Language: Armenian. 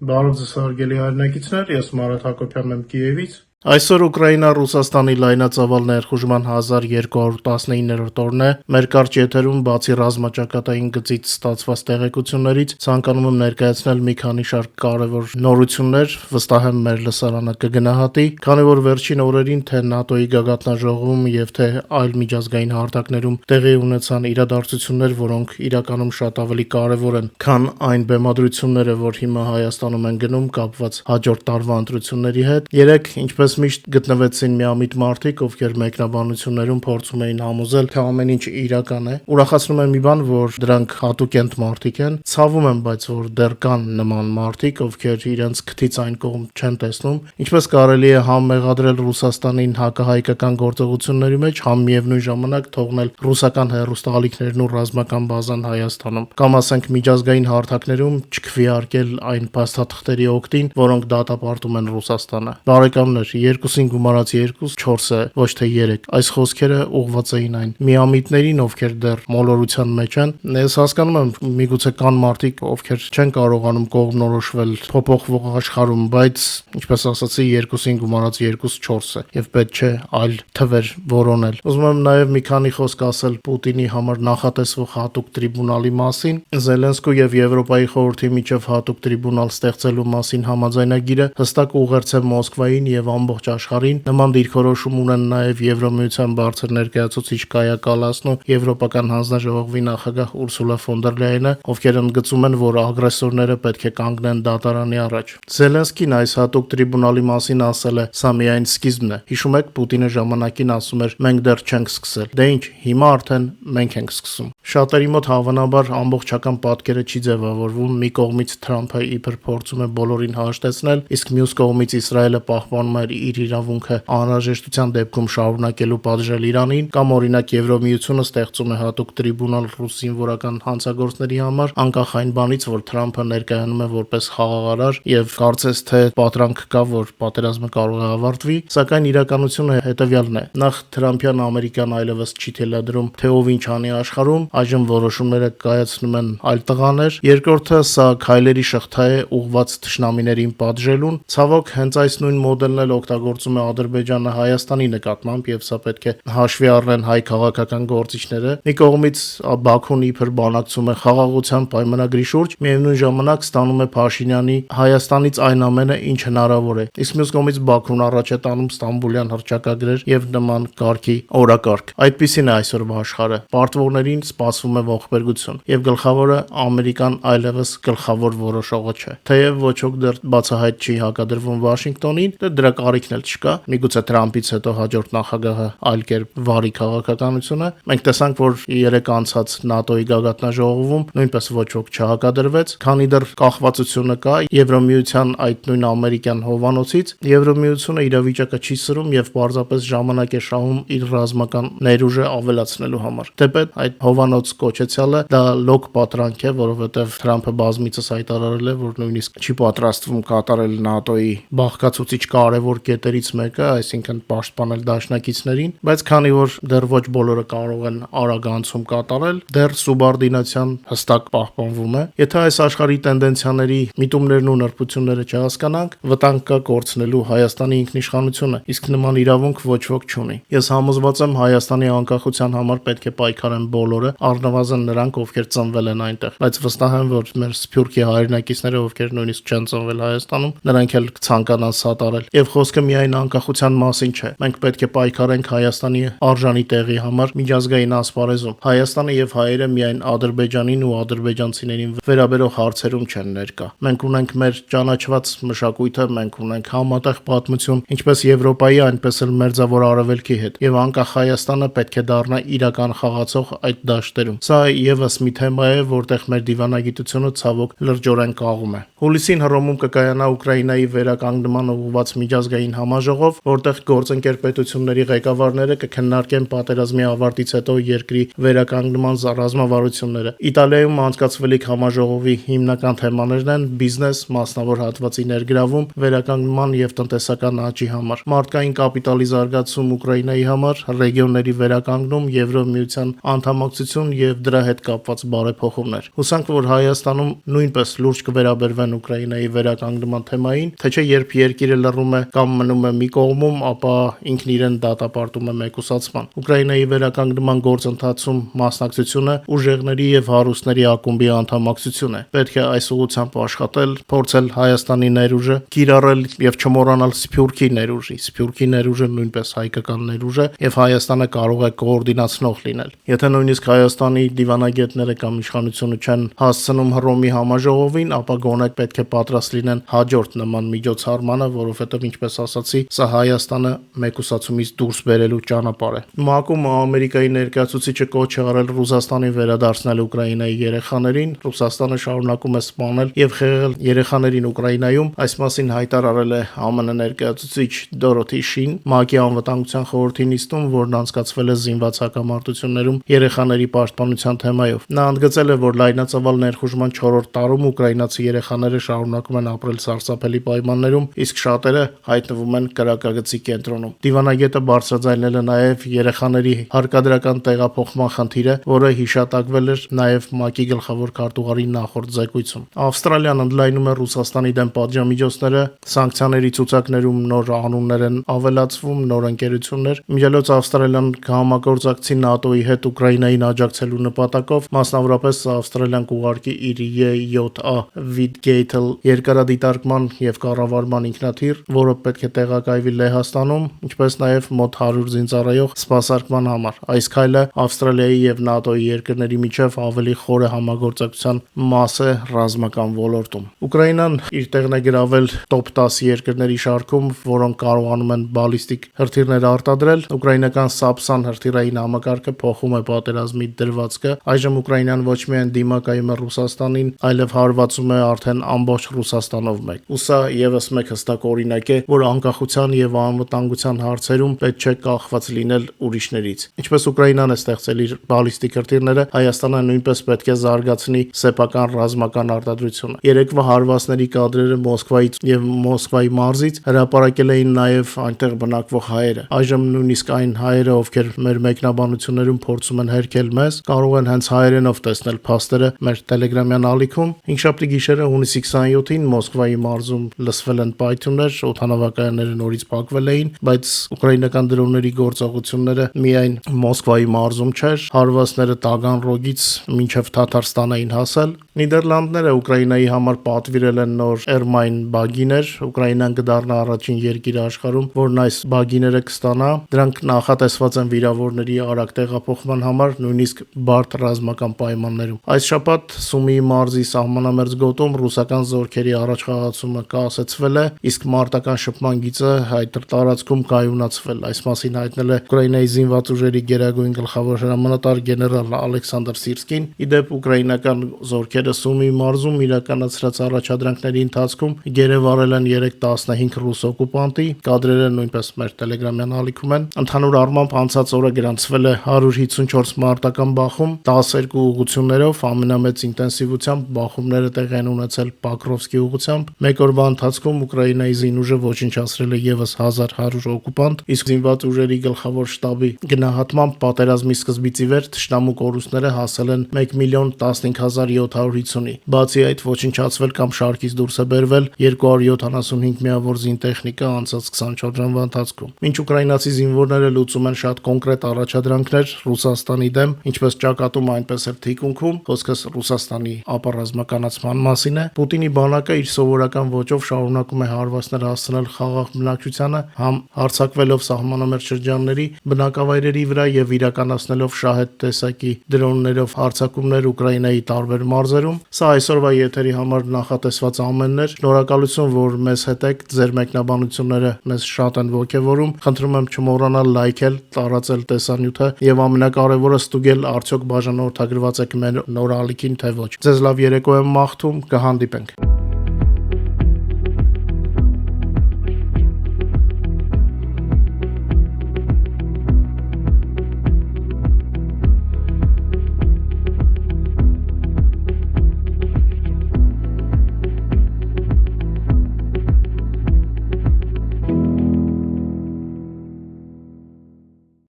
Բարև ձեզ հարգելի հայրենակիցներ, ես Մարատ Հակոբյանն եմ Կիևից։ Այսօր Ուկրաինա-Ռուսաստանի լայնածավալ ներխուժման 1219-րդ օրն է։ Մեր կարճ եթերում բացի ռազմաճակատային գծից ստացված տեղեկություններից ցանկանում եմ ներկայացնել մի քանի շարք կարևոր նորություններ, վստահ եմ մեր լսարանը կգնահատի, քանի որ վերջին օրերին թե ՆԱՏՕ-ի գագաթնաժողովում եւ թե այլ միջազգային հարթակներում տեղի ունեցան իրադարձություններ, որոնք իրականում շատ ավելի կարևոր են, քան այն բեմադրությունները, որ հիմա Հայաստանում են գնում կապված հաջորդ տարվա ընտրությունների հետ։ Երեք, ինչպես միշտ գտնվեցին միամիտ մարդիկ, ովքեր մեկնաբանություններում փորձում էին համոզել, թե ամեն ինչ իրական է։ Ուրախացնում է մի բան, որ դրանք հատուկենտ մարդիկ են։ Ցավում եմ, բայց որ դեռ կան նման մարդիկ, ովքեր իրենց քթից այն կողմ չեն տեսնում, ինչպես կարելի է համ մեղադրել Ռուսաստանին հակահայկական գործողությունների մեջ, համ միևնույն ժամանակ թողնել ռուսական հեռուստաալիքներն ու ռազմական բազան Հայաստանում, կամ ասենք միջազգային հարթակներում չքվեարկել այն փաստաթղթերի օգտին, որոնք դատապարտում են Ռուսաստանը։ Բարեկամներ, 2-ին գումարած 2 4 է, ոչ թե 3։ Այս խոսքերը ուղղված էին այն միամիտներին, ովքեր դեռ մոլորության մեջ են։ Ես հասկանում եմ, միգուցե կան մարդիկ, ովքեր չեն կարողանում կողմնորոշվել փոփոխվող աշխարհում, բայց ինչպես ասացի, 2-ին գումարած 2 4 է, եւ պետք չէ այլ թվեր որոնել։ Ուզում եմ նաեւ մի քանի խոսք ասել Պուտինի համար նախատեսվող հատուկ տրիբունալի մասին։ Զելենսկու եւ Եվրոպայի խորհրդի միջև հատուկ տրիբունալ ստեղծելու մասին համաձայնագիրը հստակ ուղերձ է Մոսկվային եւ ամբողջ աշխարհին։ Նման դիրքորոշում ունեն նաեւ Եվրոմիության բարձր ներկայացուցիչ Կայա Կալասն ու Եվրոպական հանձնաժողովի նախագահ Ուրսուլա ֆոն դեր Լայենը, ովքեր ընդգծում են, որ ագրեսորները պետք է կանգնեն դատարանի առաջ։ Զելենսկին այս հատուկ տրիբունալի մասին ասել է. «Սա միայն սկիզբն է»։ Հիշում եք, Պուտինը ժամանակին ասում էր. «Մենք դեռ չենք սկսել»։ Դե ինչ, հիմա արդեն մենք ենք սկսում։ Շատերի մոտ հավանաբար ամբողջական պատկերը չի ձևավորվում։ Մի կողմից Թրամփը իբր փորձում է բոլորին հաշտեցնել, իսկ մյուս կողմից Իսրայելը պահպանում է իր իրավունքը անհրաժեշտության դեպքում շարունակելու պատժել Իրանին, կամ օրինակ Եվրոմիությունը ստեղծում է հատուկ տրիբունալ ռուս զինվորական հանցագործների համար, անկախ այն բանից, որ Թրամփը ներկայանում է որպես խաղաղարար եւ կարծես թե պատրանք կա, որ պատերազմը կարող է ավարտվի, սակայն իրականությունը հետեւյալն է. նախ Թրամփյան Ամերիկան այլևս չի թելադրում, թե ով ինչ անի աշխարհում, այժմ որոշումները կայացնում են այլ տղաներ։ Երկրորդը, սա քայլերի շղթա է ուղղված թշնամիներին պատժելուն։ Ցավոք, հենց այս նույն մոդելն էլ օգտագործում է Ադրբեջանը Հայաստանի նկատմամբ, եւ սա պետք է հաշվի առնեն հայ քաղաքական գործիչները։ Մի կողմից Բաքուն իբր բանակցում է խաղաղության պայմանագրի շուրջ, միևնույն ժամանակ ստանում է Փաշինյանի Հայաստանից այն ամենը, ինչ հնարավոր է, իսկ մյուս կողմից Բաքուն առաջ է տանում Ստամբուլյան հռչակագրեր եւ նման կարգի օրակարգ։ Այդպիսին է այսօրվա աշխարհը։ Պարտվողներին սպասվում է ողբերգություն, եւ գլխավորը Ամերիկան այլևս գլխավոր որոշողը չէ։ Թեև ոչ ոք դեռ բացահայտ չի հակադրվում Վաշինգտոնին, դրա կարիքն էլ չկա։ Միգուցե Թրամփից հետո հաջորդ նախագահը այլ կերպ վարի քաղաքականությունը։ Մենք տեսանք, որ երեք անցած ՆԱՏՕ-ի գագաթնաժողովում նույնպես ոչ ոք չհակադրվեց, քանի դեռ կախվածությունը կա Եվրոմիության այդ նույն ամերիկյան հովանոցից։ Եվրոմիությունը իրավիճակը չի սրում եւ պարզապես ժամանակ է շահում իր ռազմական ներուժը ավելացնելու համար։ Թեպետ այդ հովանոց կոչեցյալը դա լոկ պատրանք է, որովհետեւ Թրամփը բազմիցս հայտարարել է, որ նույնիսկ չի պատրաստվում կատարել ՆԱՏՕ-ի բաղկացուցիչ կարևոր կետերից մեկը, այսինքն պաշտպանել դաշնակիցներին, բայց քանի որ դեռ ոչ բոլորը կարող են արագ անցում կատարել, դեռ սուբորդինացիան հստակ պահպանվում է։ Եթե այս աշխարհի տենդենցիաների, միտումներն ու նրբությունները չհասկանանք, վտանգ կա կորցնելու Հայաստանի ինքնիշխանությունը, իսկ նման իրավունք ոչ ոք չունի։ Ես համոզված եմ, Հայաստանի անկախության համար պետք է պայքարեն բոլորը, առնվազն նրանք, ովքեր ծնվել են այնտեղ, բայց վստահ եմ, որ մեր սփյուռքի հայրենակիցները, ովքեր նույնիսկ չեն ծնվել Հայաստանում, նրանք էլ կցանկանան սատարել։ Եվ խոսքը միայն անկախության մասին չէ։ Մենք պետք է պայքարենք Հայաստանի արժանի տեղի համար միջազգային ասպարեզում։ Հայաստանը եւ հայերը միայն Ադրբեջանին ու ադրբեջանցիներին վերաբերող հարցերում չեն ներկա։ Մենք ունենք մեր ճանաչված մշակույթը, մենք ունենք համատեղ պատմություն, ինչպես Եվրոպայի, այնպես էլ Մերձավոր Արևելքի հետ։ Եվ անկախ Հայաստանը պետք է դառնա իրական խաղացող այդ դաշտերում։ Սա եւս մի թեմա է, որտեղ մեր դիվանագիտությունը ցավոք լրջորեն կաղում է։ Հուլիսին Հռոմում կկայանա Ուկրաինայի վերականգնման ուղղված միջազգային միջազգային համաժողով, որտեղ գործընկեր պետությունների ղեկավարները կքննարկեն պատերազմի ավարտից հետո երկրի վերականգնման ռազմավարությունները։ Իտալիայում անցկացվելիք համաժողովի հիմնական թեմաներն են բիզնես, մասնավոր հատվածի ներգրավում, վերականգնման եւ տնտեսական աճի համար, մարդկային կապիտալի զարգացում Ուկրաինայի համար, ռեգիոնների վերականգնում, Եվրոմիության անդամակցություն եւ դրա հետ կապված բարեփոխումներ։ Հուսանք, որ Հայաստանում նույնպես լուրջ կվերաբերվեն Ուկրաինայի վերականգնման թեմային, թե չէ երբ երկիրը լռում է կամ մնում է մի կողմում, ապա ինքն իրեն դատապարտում է մեկուսացման։ Ուկրաինայի վերականգնման գործընթացում մասնակցությունը ուժեղների եւ հարուստների ակումբի անդամակցություն է։ Պետք է այս ուղղությամբ աշխատել, փորձել Հայաստանի ներուժը կիրառել եւ չմոռանալ Սփյուռքի ներուժի։ Սփյուռքի ներուժը նույնպես հայկական ներուժ է եւ Հայաստանը կարող է կոորդինացնող լինել։ Եթե նույնիսկ Հայաստանի դիվանագետները կամ իշխանությունը չեն հասցնում Հռոմի համաժողովին, ապա գոնե պետք է պատրաստ լինեն հաջորդ նման միջոցառմանը, որովհետեւ ինչպես ասացի, սա Հայաստանը մեկուսացումից դուրս բերելու ճանապարհ է։ ՄԱԿ-ում Ամերիկայի ներկայացուցիչը կոչ է արել Ռուսաստանին վերադարձնել Ուկրաինայի երեխաներին, Ռուսաստանը շարունակում է սպանել եւ խեղել երեխաներին Ուկրաինայում, այս մասին հայտարարել է ԱՄՆ ներկայացուցիչ Դորոթի Շին ՄԱԿ-ի անվտանգության խորհրդի նիստում, որն անցկացվել է զինված հակամարտություններում երեխաների պաշտպանության թեմայով։ Նա ընդգծել է, որ լայնածավալ ներխուժման 4-րդ տարում ուկրաինացի երեխաները շարունակում են ապրել սարսափելի պայմաններում, իսկ շատերը հայտնվում են կրակագծի կենտրոնում։ Դիվանագետը բարձրաձայնել է նաև երեխաների հարկադրական տեղափոխման խնդիրը, որը հիշատակվել էր նաև ՄԱԿ-ի գլխավոր քարտուղարի նախորդ զեկույցում։ Ավստրալիան ընդլայնում է Ռուսաստանի դեմ պատժամիջոցները, սանկցիաների ցուցակներում նոր անուններ են ավելացվում, նոր ընկերություններ։ Միջելոց Ավստրալիան կհամագործակցի ՆԱՏՕ-ի հետ Ուկրաինային աջակցելու նպատակով, մասնավորապես Ավստրալիան կուղարկի իր Ե7A Vidgate երկարադիտարկման եւ կառավարման ինքնաթիռ, որը պետք է տեղակայվի Լեհաստանում, ինչպես նաեւ մոտ 100 զինծառայող սպասարկման համար։ Այս քայլը Ավստրալիայի եւ ՆԱՏՕ-ի երկրների միջև ավելի խորը համագործակցության մաս է ռազմական ոլորտում։ Ուկրաինան իր տեղն է գրավել top 10 երկրների շարքում, որոնք կարողանում են բալիստիկ հրթիռներ արտադրել։ Ուկրաինական Սապսան հրթիռային համակարգը փոխում է պատերազմի դրվածքը։ Այժմ Ուկրաինան ոչ միայն դիմակայում է Ռուսաստանին, այլև հարվածում է արդեն ամբողջ Ռուսաստանով մեկ։ Ու սա եւս մեկ հստակ օրինակ է, որ անկախության եւ անվտանգության հարցերում պետք չէ կախված լինել ուրիշներից։ Ինչպես Ուկրաինան է ստեղծել իր բալիստիկ հրթիռները, Հայաստանը նույնպես պետք է զարգացնի սեփական ռազմական արտադրությունը։ Երեկվա հարվածների կադրերը Մոսկվայից եւ Մոսկվայի մարզից հրապարակել էին նաեւ այնտեղ բնակվող հայերը։ Այժմ նույնիսկ այն հայերը, ովքեր մեր մեկնաբանություններում փորձում են հերքել մեզ, կարող են հենց հայերենով տեսնել փաստերը մեր Telegram-յան ալիքում։ Հինգշաբթի գիշերը հունիսի 27-ին Մոսկվայի մարզում լսվել են պայթյուններ, օդանավակայանները նորից փակվել էին, բայց ուկրաինական դրոնների գործողությունները միայն Մոսկվայի մարզում չէր, հարվածները Տագանրոգից մինչև Թաթարստան էին հասել։ Նիդերլանդները Ուկրաինայի համար պատվիրել են նոր Ermine բագիներ, Ուկրաինան կդառնա առաջին երկիրը աշխարհում, որն այս բագիները կստանա։ Դրանք նախատեսված են վիրավորների արագ տեղափոխման համար, նույնիսկ բարդ ռազմական պայմաններում։ Այս շաբաթ Սումիի մարզի սահմանամերձ գոտում ռուսական զորքերի առաջխաղացումը կասեցվել է, իսկ մարտական շփման գիծը այդ տարածքում կայունացվել։ Այս մասին հայտնել է Ուկրաինայի զինված ուժերի գերագույն գլխավոր հրամանատար գեներալ Ալեքսանդր Սիրսկին։ Իդեպ ուկրաինական զորքերը Սումիի մարզում իրականացրած առաջադրանքների ընթացքում գերեվարել են 3-15 ռուս օկուպանտի, կադրերը նույնպես մեր Telegram-յան ալիքում են։ Ընդհանուր առմամբ անցած օրը գրանցվել է 154 մարտական բախում 12 ուղղություններով, ամենամեծ ինտենսիվությամբ բախումները տեղի են ունեցել Պոկրովսկի ուղղությամբ։ Մեկ օրվա ընթացքում Ուկրաինայի զինուժը ոչնչացրել է եւս 1100 օկուպանտ, իսկ զինված ուժերի գլխավոր շտաբի գնահատմամբ պատերազմի սկզբից ի վեր թշնամու կորուստները հասել են 1,15750-ի։ Բացի այդ, ոչնչացվել կամ շարքից դուրս է բերվել 275 միավոր զինտեխնիկա անցած 24 ժամվա ընթացքում։ Մինչ ուկրաինացի զինվորները լուծում են շատ կոնկրետ առաջադրանքներ Ռուսաստանի դեմ, ինչպես ճակատում, այնպես էլ թիկունքում, խոսքս Ռուսաստանի ապառազմականացման մասին է, Պուտինի բանակը իր սովորական ոճով շարունակում է հարվածներ հասցնել խաղաղ բնակչությանը, համ հարձակվելով սահմանամերձ շրջանների բնակավայրերի վրա եւ իրականացնելով շահետ տեսակի դրոններով հարձակումներ Ուկրաինայի տարբեր մարզերում։ Սա այսօրվա եթերի համար նախատեսված ամենն էր։ Շնորհակալություն, որ մեզ հետ եք, ձեր մեկնաբանությունները մեզ շատ են ոգևորում։ Խնդրում եմ չմոռանալ լայքել, տարածել տեսանյութը եւ ամենակարևորը ստուգել արդյոք բաժանորդագրված եք մեր նոր ալիքին, թե ոչ։ Ձեզ լավ երեկո եմ մաղթում, կհանդիպենք։